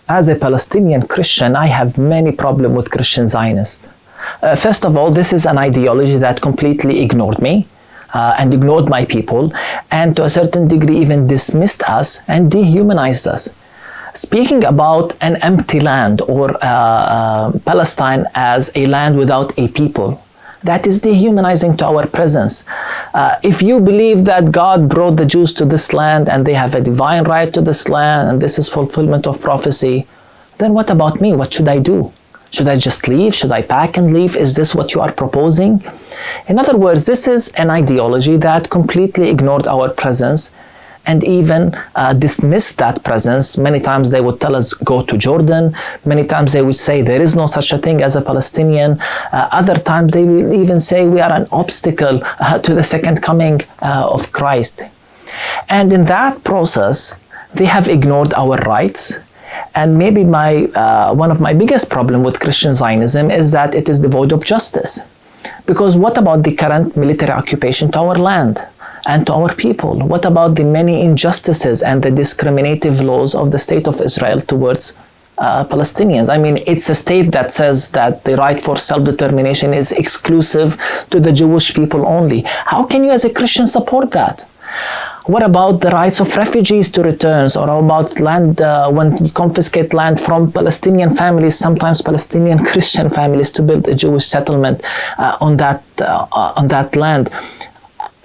As a Palestinian Christian, I have many problems with Christian Zionists. First of all, this is an ideology that completely ignored me and ignored my people, and to a certain degree even dismissed us and dehumanized us. Speaking about an empty land or Palestine as a land without a people, that is dehumanizing to our presence. If you believe that God brought the Jews to this land and they have a divine right to this land and this is fulfillment of prophecy, then what about me? What should I do? Should I just leave? Should I pack and leave? Is this what you are proposing? In other words, this is an ideology that completely ignored our presence and even dismissed that presence. Many times they would tell us, go to Jordan. Many times they would say there is no such a thing as a Palestinian. Other times they will even say we are an obstacle to the second coming of Christ. And in that process, they have ignored our rights. And maybe one of my biggest problems with Christian Zionism is that it is devoid of justice. Because what about the current military occupation to our land and to our people? What about the many injustices and the discriminative laws of the state of Israel towards Palestinians? I mean, it's a state that says that the right for self-determination is exclusive to the Jewish people only. How can you as a Christian support that? What about the rights of refugees to return, or about land when you confiscate land from Palestinian families, sometimes Palestinian Christian families, to build a Jewish settlement on that land?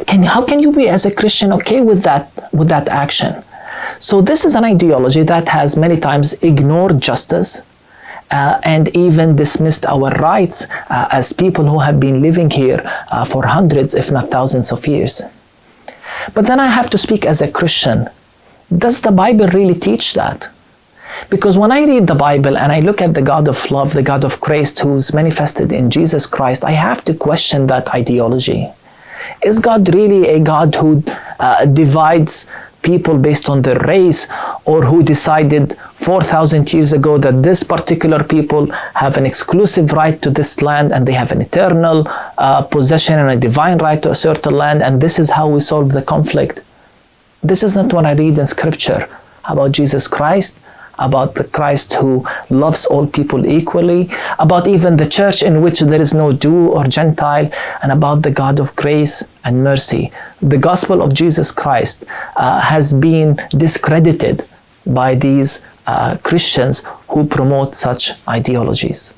How can you be as a Christian okay with that action? So this is an ideology that has many times ignored justice and even dismissed our rights as people who have been living here for hundreds, if not thousands of years. But then I have to speak as a Christian. Does the Bible really teach that? Because when I read the Bible and I look at the God of love, the God of grace who's manifested in Jesus Christ, I have to question that ideology. Is God really a God who divides people based on their race, or who decided 4,000 years ago that this particular people have an exclusive right to this land and they have an eternal possession and a divine right to a certain land, and this is how we solve the conflict? This is not what I read in Scripture about Jesus Christ, about the Christ who loves all people equally, about even the church in which there is no Jew or Gentile, and about the God of grace and mercy. The gospel of Jesus Christ has been discredited by these Christians who promote such ideologies.